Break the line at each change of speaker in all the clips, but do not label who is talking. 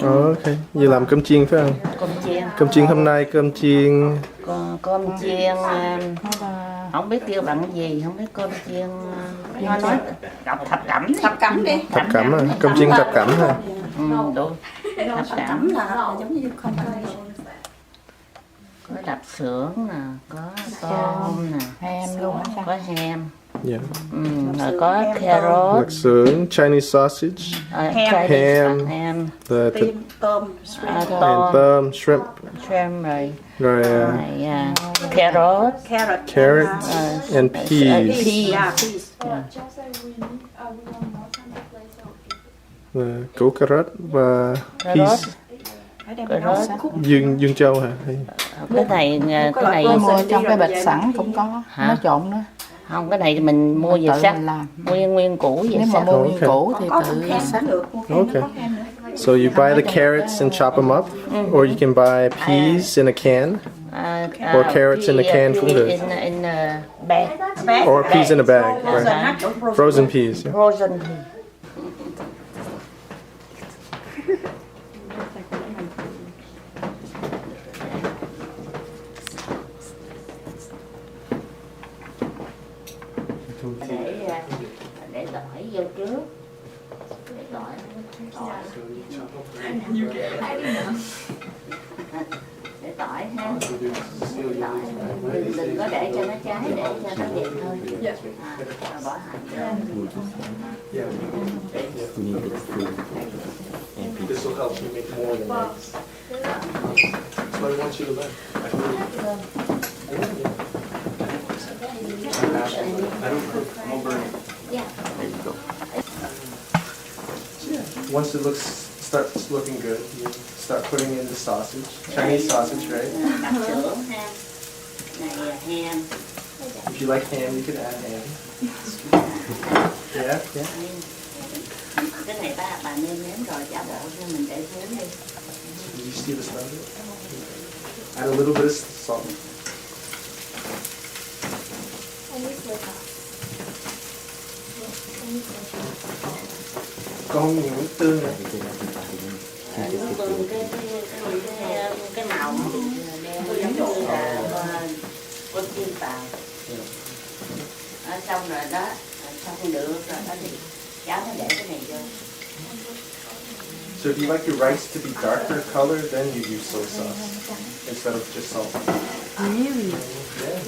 Ok, giờ làm cơm chiên phải không? Cơm chiên hôm nay cơm chiên.
Cơm chiên không biết kêu bằng gì, không biết cơm chiên nói thập cẩm đi.
Thập cẩm à, cơm chiên thập cẩm ha.
Đúng. Thập cẩm
là giống như không phải.
Có đập xưởng nè, có tôm nè,
Ham luôn á.
có ham.
Yeah.
Rồi có carrot,
Lạp xưởng, Chinese sausage, ham,
Tôm,
tôm, shrimp, rồi
carrot,
carrots and peas. Củ cà rốt và peas. Dương châu hả?
Cái này
mua trong cái bịch sẵn cũng có, nó trộn nữa.
Không, cái này mình mua về sắc, nguyên củ về
nếu
sắc.
mà mua nguyên củ thì tự sắc.
Okay. So you buy the carrots and chop them up, or you can buy peas in a can, or carrots in a can cũng được.
In a bag.
Or peas in a bag, right? Frozen peas. Yeah.
Frozen peas. Để tỏi vô trước, để tỏi ha, đừng có để cho nó cháy, để cho nó đẹp thôi. Bỏ hành
This will help you make more than eggs. So I want you to learn. Once it starts looking good, you start putting in the sausage, Chinese sausage, right? If you like ham, you can add ham. Yeah.
Cái này bà nêm nếm rồi, chả bộ cho mình để xuống đi.
Did you see the smell of it? Add a little bit of salt. Có không nhiều nước tương này.
Cái màu giống như là con chim bào. Xong rồi đó, xong được rồi đó thì cháu nó để cái này vô.
So if you like your rice to be darker color, then you use soy sauce instead of just salt.
Really?
Yeah.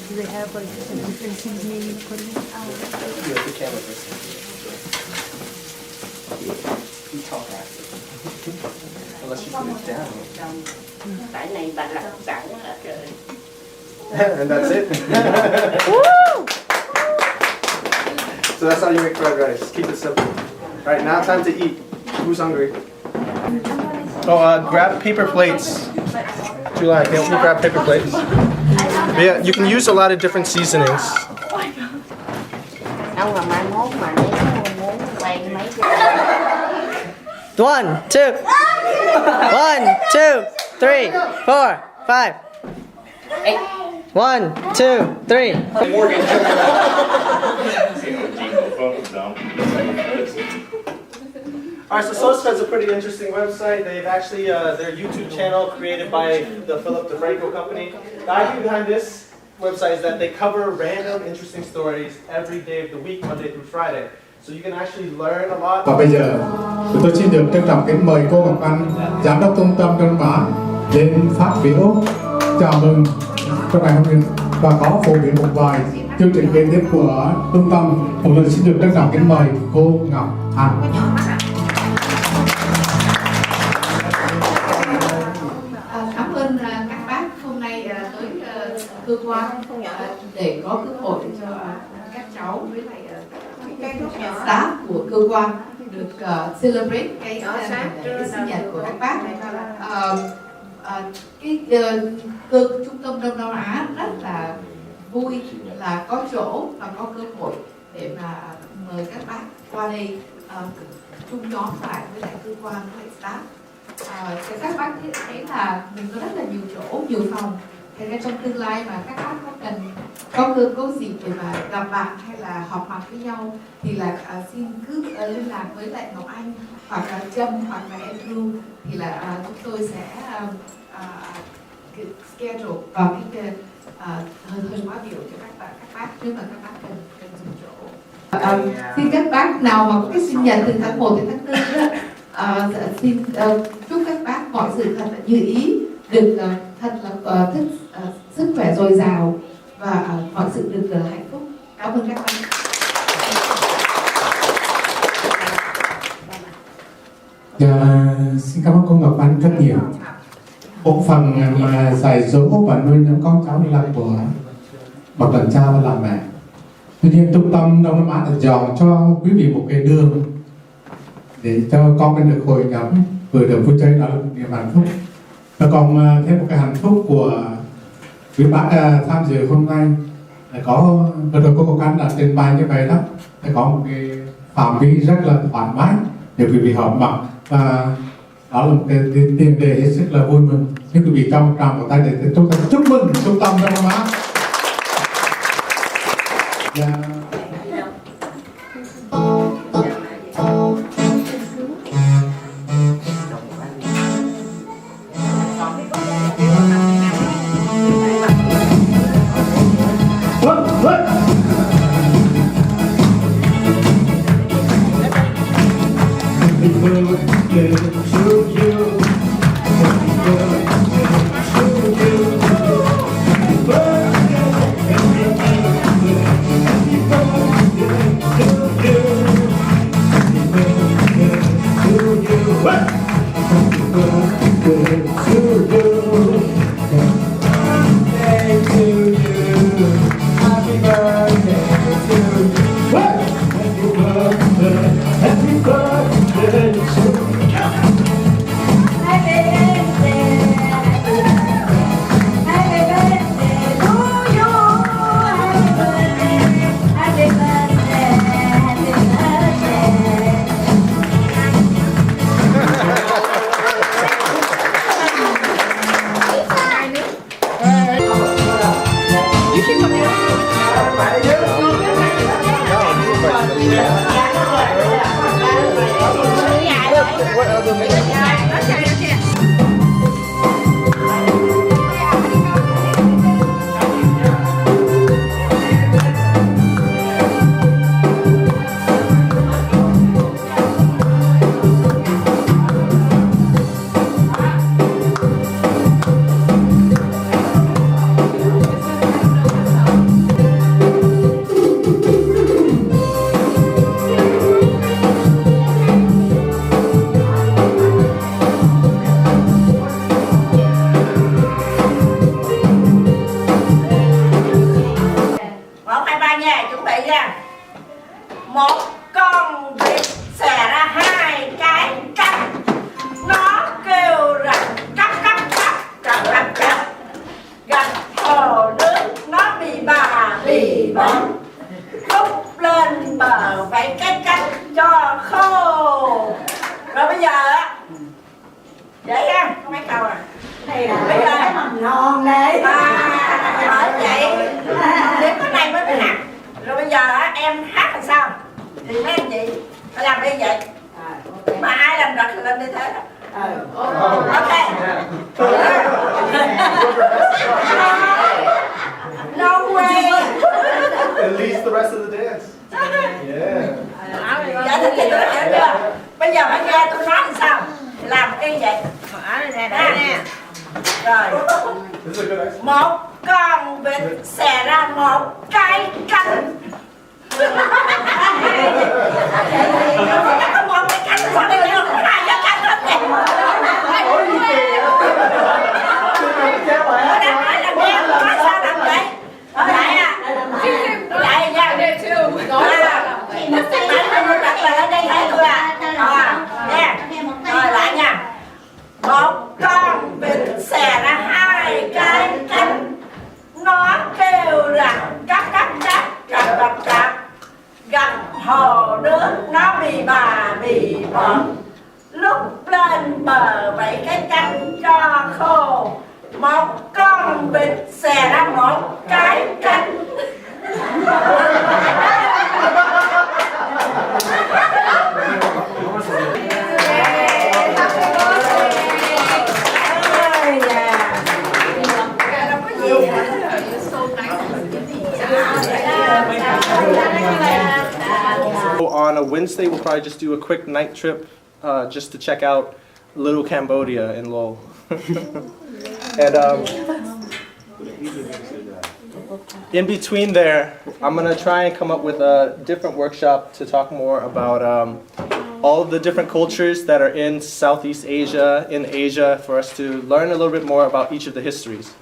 Do they have like a different seasoning you put in?
Yeah, the camera first. You talk after. Unless you put it down.
Tại này bà làm sẵn hết rồi.
And that's it. So that's how you make fried rice. Keep it simple. All right, now time to eat. Who's hungry? Oh, grab paper plates. July, can you grab paper plates? But yeah, you can use a lot of different seasonings.
Không mà mai mốt mà nếu muốn quay mấy cái
1, 2, 1, 2, 3, 4, 5. 1, 2, 3.
All right, so SourceFed's a pretty interesting website. They've actually, their YouTube channel created by the Philip DeFranco company. The idea behind this website is that they cover random interesting stories every day of the week, Monday through Friday. So you can actually learn a lot.
Và bây giờ, chúng tôi xin được trân trọng kính mời cô Ngọc Anh, Giám đốc Trung tâm Đông Nam Á, lên phát biểu chào mừng trong ngày hôm nay và có phổ biến một vài chương trình kế tiếp của trung tâm. Một lần xin được trân trọng kính mời cô Ngọc Anh.
Cảm ơn các bác hôm nay tới cơ quan để có cơ hội cho các cháu với lại các staff của cơ quan được celebrate cái sinh nhật của các bác. Trung tâm Đông Nam Á rất là vui là có chỗ và có cơ hội để mà mời các bác qua đây chung nhóm lại với lại cơ quan với lại staff. Các bác thấy là mình có rất là nhiều chỗ, nhiều phòng. Thế nên trong tương lai mà các bác có dịp để mà gặp bạn hay là họp mặt với nhau thì là xin cứ liên lạc với lại Ngọc Anh hoặc là Trâm hoặc là Andrew thì là chúng tôi sẽ schedule vào cái hơi khóa biểu cho các bác nếu mà các bác cần dùng chỗ. Xin các bác nào mà có cái sinh nhật từ tháng 1 đến tháng 4 đó, xin chúc các bác mọi sự thật là như ý, được thật là sức khỏe dồi dào và mọi sự được hạnh phúc. Cảm ơn các bác.
Xin cảm ơn cô Ngọc Anh rất nhiều. Một phần mà dạy dỗ và nuôi nấng con cháu là của bậc làm cha và làm mẹ. Tuy nhiên trung tâm Đông Nam Á đã dọn cho quý vị một cái đường để cho con mình được hội nhập, vừa được vui chơi, đó là niềm hạnh phúc. Và còn thêm một cái hạnh phúc của quý bác tham dự hôm nay là có vừa rồi cô Ngọc Anh đã trình bày như vậy đó, để có một cái phạm vi rất là thoải mái để quý vị họp mặt, và đó là một cái tiền đề hết sức là vui mừng. Xin quý vị cho một tràng vào tay để chúng ta chúc mừng trung tâm Đông Nam Á.
Một con vịt xẻ ra hai cái cắp, nó kêu rằng cắp cắp cắp cắp cắp cắp. Gặp hồ nước nó bị bà bị bẩn, khúc lên bờ phải cái cách cho khô. Rồi bây giờ á, dễ ha, có mấy câu à? Bây giờ mầm non đây. Bởi vậy đến cái này mới học. Rồi bây giờ á, em hát làm sao thì mấy anh chị phải làm như vậy. Mà ai làm đặt lên như thế đó. Ok. No way.
It leads the rest of the dance. Yeah.
Dạ thì chị nói hiểu chưa? Bây giờ hãy nghe tôi nói làm sao. Làm y vậy. Nè, nè. Rồi.
This is a good exercise.
Một con vịt xẻ ra một cái canh. Nó có một cái canh, sao đây là hai cái canh hết vậy? Tôi đang nói là nghe, nói sao làm vậy? Lại à? Lại nha. Bạn đặt lại ở đây thấy tôi à? Nè. Rồi lại nha. Một con vịt xẻ ra hai cái cánh. Nó kêu rằng cắp cắp cắp cặp cặp cặp. Gặp hồ nước nó bì bọt. Lúc lên bờ vậy cái cánh cho khô. Một con vịt xẻ ra một cái cánh.
On a Wednesday, we'll probably just do a quick night trip just to check out Little Cambodia in Lowell. And in between there, I'm going to try and come up with a different workshop to talk more about all of the different cultures that are in Southeast Asia, in Asia, for us to learn a little bit more about each of the histories.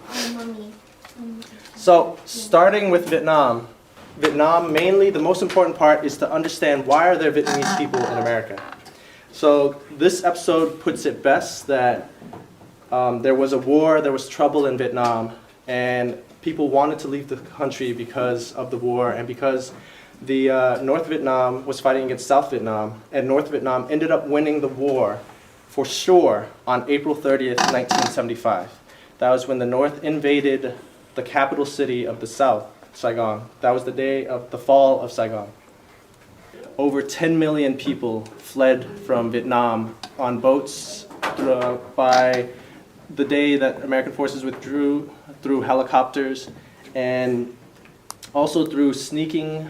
So, starting with Vietnam. Vietnam, mainly, the most important part is to understand why are there Vietnamese people in America. So this episode puts it best that there was a war, there was trouble in Vietnam, and people wanted to leave the country because of the war and because the North Vietnam was fighting against South Vietnam, and North Vietnam ended up winning the war for sure on April 30th, 1975. That was when the North invaded the capital city of the South, Saigon. That was the day of the fall of Saigon. Over 10 million people fled from Vietnam on boats by the day that American forces withdrew, through helicopters, and also through sneaking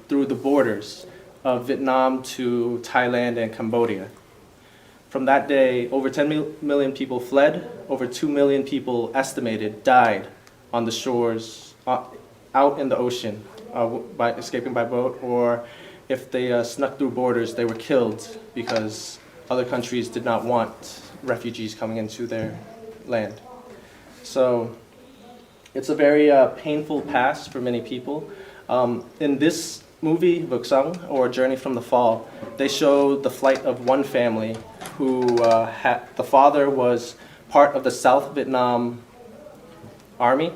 through the borders of Vietnam to Thailand and Cambodia. From that day, over 10 million people fled, over 2 million people estimated died on the shores, out in the ocean, by escaping by boat, or if they snuck through borders, they were killed because other countries did not want refugees coming into their land. So it's a very painful past for many people. In this movie, VAAW, or Journey from the Fall, they show the flight of one family who the father was part of the South Vietnam Army,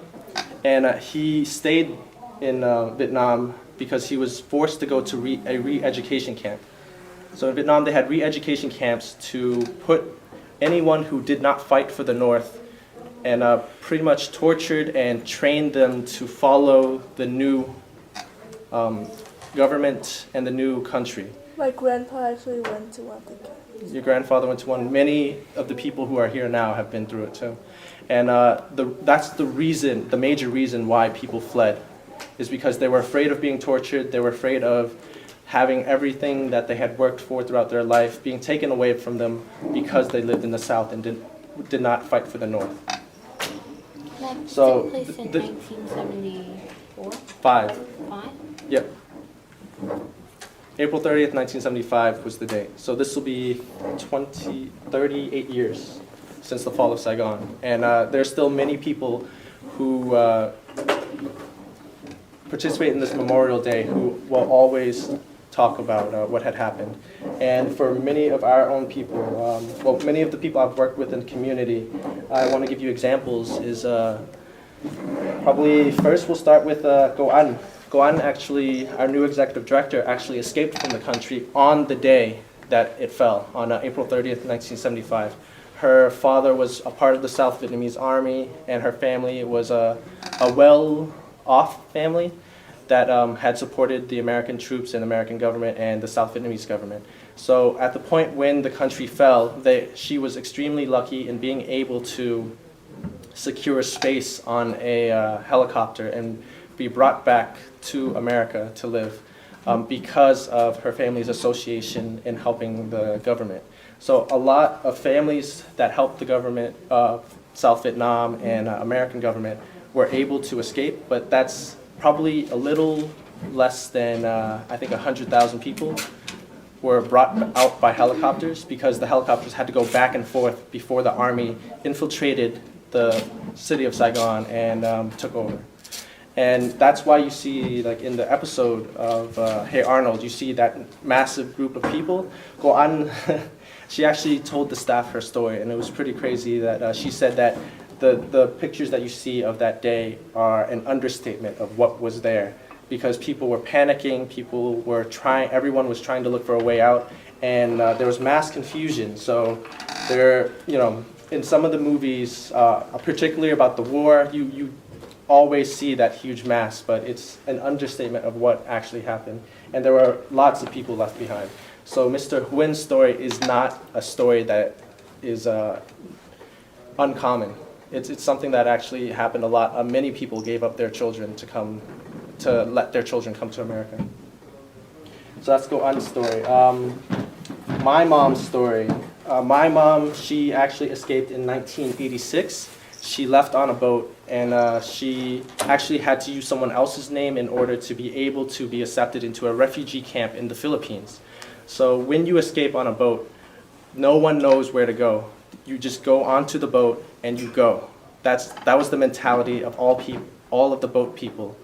and he stayed in Vietnam because he was forced to go to a re-education camp. So in Vietnam, they had re-education camps to put anyone who did not fight for the North, and pretty much tortured and trained them to follow the new government and the new country.
My grandpa actually went to one of the camps.
Your grandfather went to one. Many of the people who are here now have been through it too. And that's the reason, the major reason why people fled, is because they were afraid of being tortured, they were afraid of having everything that they had worked for throughout their life being taken away from them because they lived in the South and did not fight for the North.
That
So,
took place in 1974?
Five.
Five?
Yep. April 30th, 1975 was the date. So this will be 38 years since the fall of Saigon. And there's still many people who participate in this Memorial Day who will always talk about what had happened. And for many of our own people, well, many of the people I've worked with in the community, I want to give you examples is probably first we'll start with Go An. Go An actually, our new executive director, actually escaped from the country on the day that it fell, on April 30th, 1975. Her father was a part of the South Vietnamese Army, and her family was a well-off family that had supported the American troops and American government and the South Vietnamese government. So at the point when the country fell, she was extremely lucky in being able to secure space on a helicopter and be brought back to America to live because of her family's association in helping the government. So a lot of families that helped the government, South Vietnam and American government, were able to escape, but that's probably a little less than, I think, 100,000 people were brought out by helicopters because the helicopters had to go back and forth before the army infiltrated the city of Saigon and took over. And that's why you see, like in the episode of Hey Arnold, you see that massive group of people go on. She actually told the staff her story, and it was pretty crazy that she said that the pictures that you see of that day are an understatement of what was there, because people were panicking, everyone was trying to look for a way out, and there was mass confusion. So there, in some of the movies, particularly about the war, you always see that huge mass, but it's an understatement of what actually happened. And there were lots of people left behind. So Mr. Huen's story is not a story that is uncommon. It's something that actually happened a lot. Many people gave up their children to let their children come to America. So let's go on the story. My mom's story. My mom, she actually escaped in 1986. She left on a boat, and she actually had to use someone else's name in order to be able to be accepted into a refugee camp in the Philippines. So when you escape on a boat, no one knows where to go. You just go onto the boat and you go. That was the mentality of all of the boat people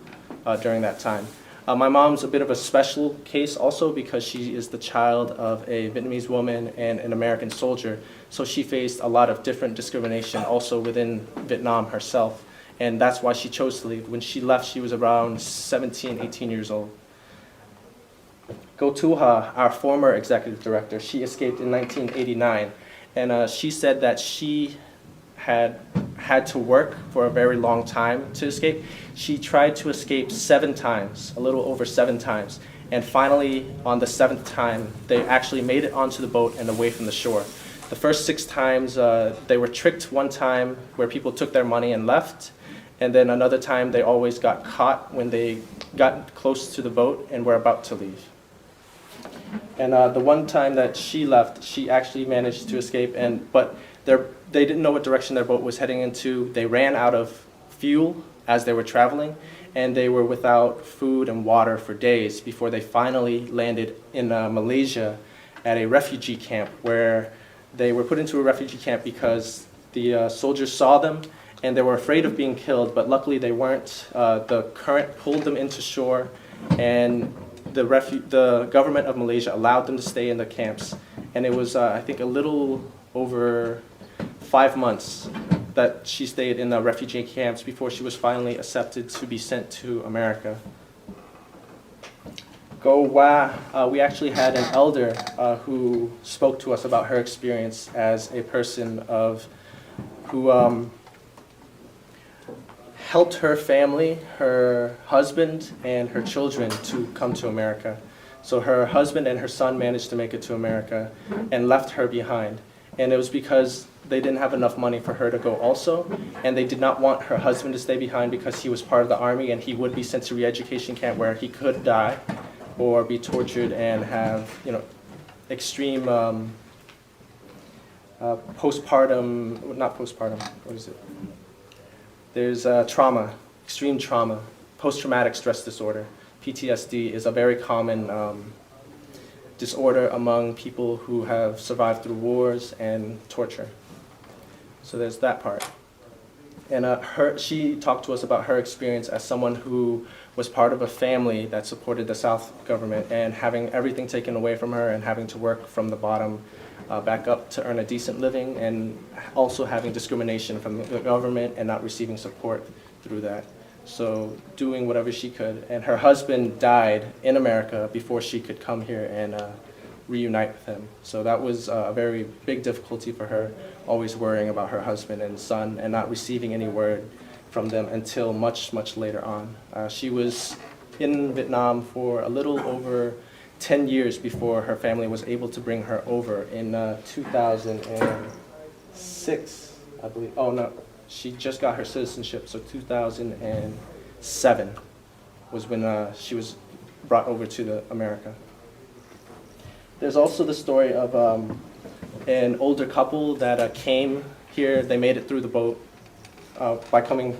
during that time. My mom's a bit of a special case also because she is the child of a Vietnamese woman and an American soldier. So she faced a lot of different discrimination also within Vietnam herself. And that's why she chose to leave. When she left, she was around 17, 18 years old. Go To Ha, our former executive director, she escaped in 1989. And she said that she had to work for a very long time to escape. She tried to escape 7 times, a little over 7 times. And finally, on the 7th time, they actually made it onto the boat and away from the shore. The first 6 times, they were tricked one time where people took their money and left. And then another time, they always got caught when they got close to the boat and were about to leave. And the one time that she left, she actually managed to escape, but they didn't know what direction their boat was heading into. They ran out of fuel as they were traveling, and they were without food and water for days before they finally landed in Malaysia at a refugee camp, where they were put into a refugee camp because the soldiers saw them and they were afraid of being killed, but luckily they weren't. The current pulled them into shore, and the government of Malaysia allowed them to stay in the camps. And it was, I think, a little over 5 months that she stayed in the refugee camps before she was finally accepted to be sent to America. Go VAAW, we actually had an elder who spoke to us about her experience as a person who helped her family, her husband, and her children to come to America. So her husband and her son managed to make it to America and left her behind. And it was because they didn't have enough money for her to go also, and they did not want her husband to stay behind because he was part of the army and he would be sent to re-education camp where he could die or be tortured and have, extreme postpartum, not postpartum, what is it? There's trauma, extreme trauma, post-traumatic stress disorder. PTSD is a very common disorder among people who have survived through wars and torture. So there's that part. And she talked to us about her experience as someone who was part of a family that supported the South government and having everything taken away from her and having to work from the bottom back up to earn a decent living, and also having discrimination from the government and not receiving support through that. So doing whatever she could. And her husband died in America before she could come here and reunite with him. So that was a very big difficulty for her, always worrying about her husband and son and not receiving any word from them until much, much later on. She was in Vietnam for a little over 10 years before her family was able to bring her over in 2006, I believe. Oh no, she just got her citizenship, so 2007 was when she was brought over to America. There's also the story of an older couple that came here. They made it through the boat by coming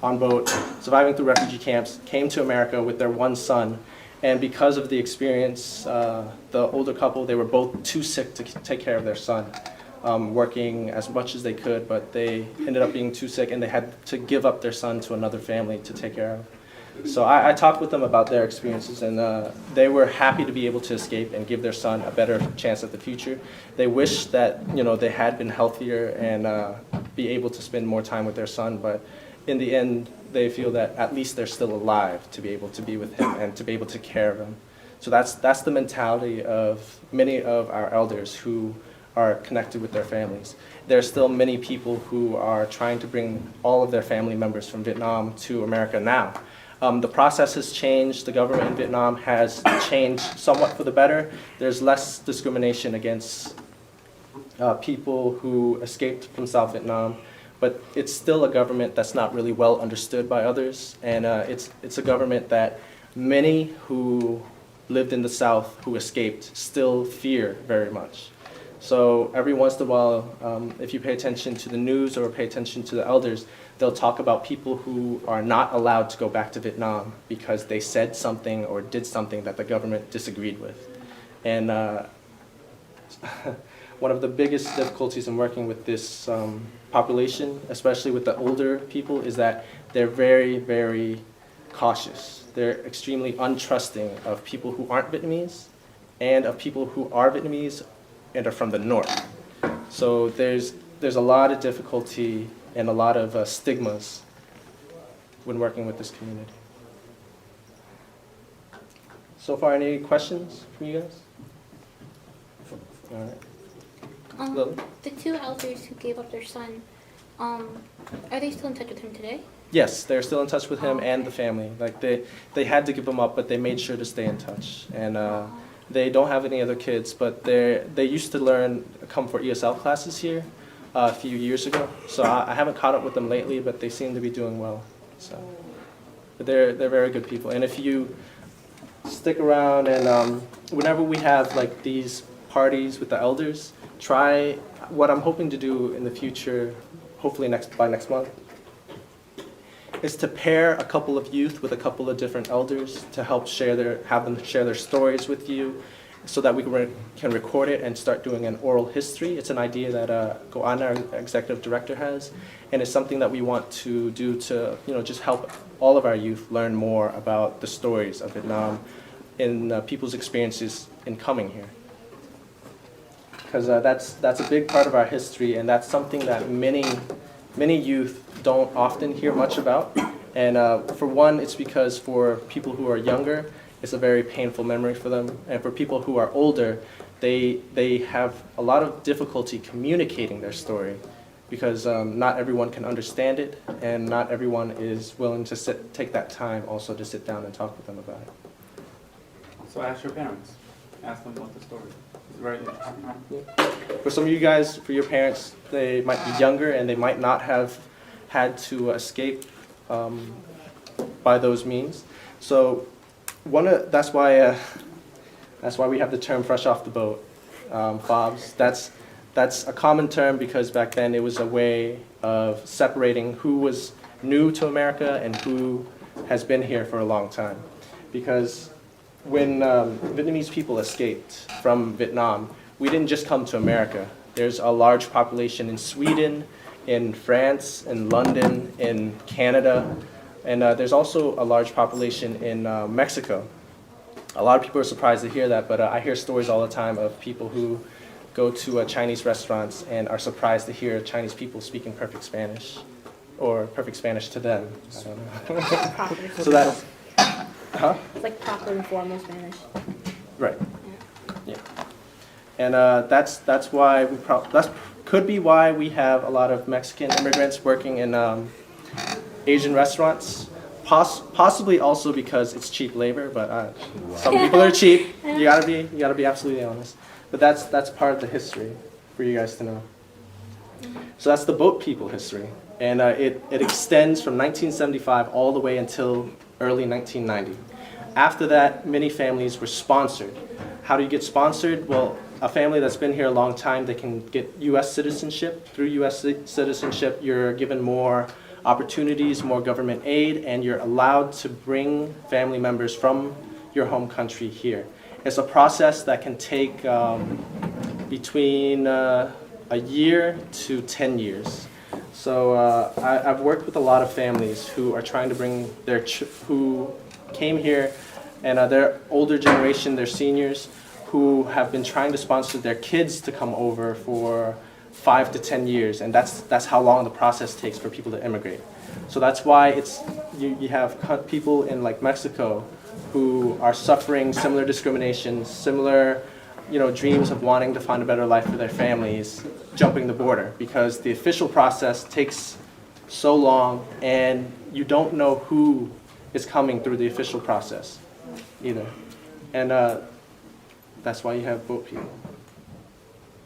on boat, surviving through refugee camps, came to America with their one son. And because of the experience, the older couple, they were both too sick to take care of their son, working as much as they could, but they ended up being too sick and they had to give up their son to another family to take care of. So I talked with them about their experiences, and they were happy to be able to escape and give their son a better chance at the future. They wish that they had been healthier and be able to spend more time with their son, but in the end, they feel that at least they're still alive to be able to be with him and to be able to take care of him. So that's the mentality of many of our elders who are connected with their families. There are still many people who are trying to bring all of their family members from Vietnam to America now. The process has changed. The government in Vietnam has changed somewhat for the better. There's less discrimination against people who escaped from South Vietnam, but it's still a government that's not really well understood by others, and it's a government that many who lived in the South who escaped still fear very much. So every once in a while, if you pay attention to the news or pay attention to the elders, they'll talk about people who are not allowed to go back to Vietnam because they said something or did something that the government disagreed with. And one of the biggest difficulties in working with this population, especially with the older people, is that they're very, very cautious. They're extremely untrusting of people who aren't Vietnamese and of people who are Vietnamese and are from the north. So there's a lot of difficulty and a lot of stigmas when working with this community. So far, any questions from you guys? All right. Lily?
The two elders who gave up their son, are they still in touch with him today?
Yes, they're still in touch with him and the family. Like they had to give him up, but they made sure to stay in touch. And they don't have any other kids, but they used to come for ESL classes here a few years ago. So I haven't caught up with them lately, but they seem to be doing well. So, but they're very good people. And if you stick around and whenever we have like these parties with the elders, try what I'm hoping to do in the future, hopefully by next month, is to pair a couple of youth with a couple of different elders to help have them share their stories with you, so that we can record it and start doing an oral history. It's an idea that Go An, our executive director, has, and it's something that we want to do to just help all of our youth learn more about the stories of Vietnam and people's experiences in coming here. Because that's a big part of our history, and that's something that many youth don't often hear much about. And for one, it's because for people who are younger, it's a very painful memory for them. And for people who are older, they have a lot of difficulty communicating their story because not everyone can understand it, and not everyone is willing to take that time also to sit down and talk with them about it.
So ask your parents. Ask them what the story is. It's very interesting.
Yeah. For some of you guys, for your parents, they might be younger and they might not have had to escape by those means. So that's why we have the term "fresh off the boat," FOBs. That's a common term because back then it was a way of separating who was new to America and who has been here for a long time. Because when Vietnamese people escaped from Vietnam, we didn't just come to America. There's a large population in Sweden, in France, in London, in Canada, and there's also a large population in Mexico. A lot of people are surprised to hear that, but I hear stories all the time of people who go to Chinese restaurants and are surprised to hear Chinese people speaking perfect Spanish, or perfect Spanish to them. I don't know. So that's, huh?
It's like proper and formal Spanish.
Right. Yeah. And that's why could be why we have a lot of Mexican immigrants working in Asian restaurants. possibly also because it's cheap labor, but some people are cheap. You gotta be absolutely honest. But that's part of the history for you guys to know. So that's the boat people history, and it extends from 1975 all the way until early 1990. After that, many families were sponsored. How do you get sponsored? Well, a family that's been here a long time, they can get U.S. citizenship. Through U.S. citizenship, you're given more opportunities, more government aid, and you're allowed to bring family members from your home country here. It's a process that can take between a year to 10 years. So I've worked with a lot of families who are trying to bring who came here, and their older generation, they're seniors, who have been trying to sponsor their kids to come over for 5 to 10 years, and that's how long the process takes for people to immigrate. So that's why you have people in like Mexico who are suffering similar discrimination, similar dreams of wanting to find a better life for their families, jumping the border, because the official process takes so long and you don't know who is coming through the official process either. And that's why you have boat people.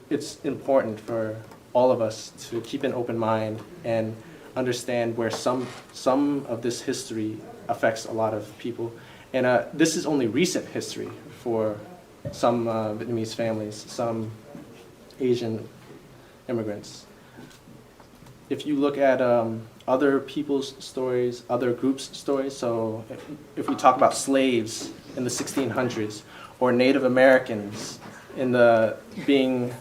It's important for all of us to keep an open mind and understand where some of this history affects a lot of people. And this is only recent history for some Vietnamese families, some Asian immigrants. If you look at other people's stories, other groups' stories, so if we talk about slaves in the 1600s, or Native Americans being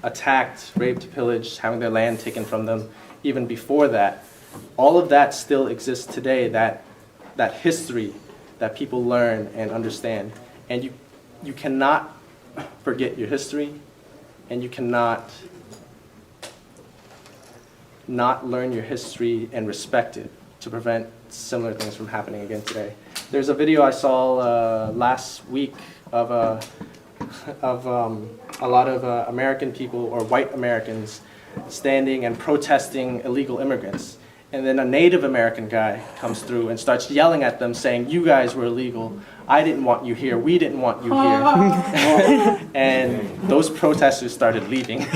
attacked, raped, pillaged, having their land taken from them, even before that, all of that still exists today, that history that people learn and understand. And you cannot forget your history, and you cannot not learn your history and respect it to prevent similar things from happening again today. There's a video I saw last week of a lot of American people, or white Americans, standing and protesting illegal immigrants. And then a Native American guy comes through and starts yelling at them, saying, "You guys were illegal. I didn't want you here. We didn't want you here." And those protesters started leaving.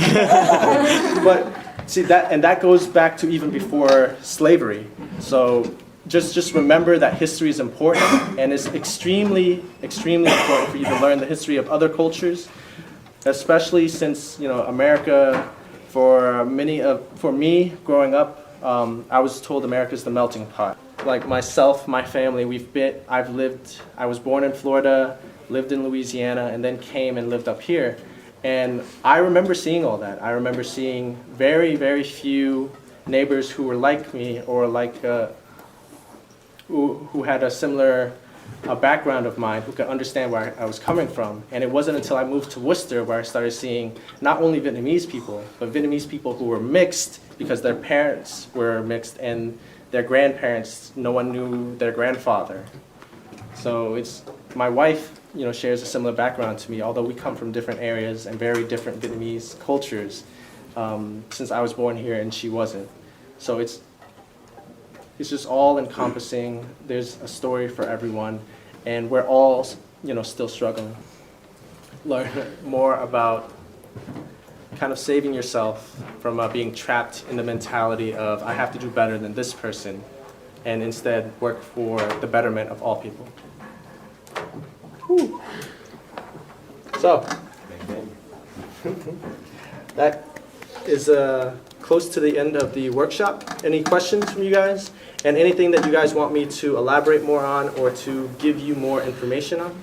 But see, that goes back to even before slavery. So just remember that history is important, and it's extremely, extremely important for you to learn the history of other cultures, especially since America, for me growing up, I was told America's the melting pot. Like myself, my family, I was born in Florida, lived in Louisiana, and then came and lived up here. And I remember seeing all that. I remember seeing very, very few neighbors who were like me, or like who had a similar background of mine, who could understand where I was coming from. And it wasn't until I moved to Worcester where I started seeing not only Vietnamese people, but Vietnamese people who were mixed because their parents were mixed, and their grandparents, no one knew their grandfather. So my wife, shares a similar background to me, although we come from different areas and very different Vietnamese cultures, since I was born here and she wasn't. So it's just all encompassing. There's a story for everyone, and we're all, still struggling. Learn more about kind of saving yourself from being trapped in the mentality of, I have to do better than this person, and instead work for the betterment of all people. Whew. So, that is close to the end of the workshop. Any questions from you guys? And anything that you guys want me to elaborate more on or to give you more information on?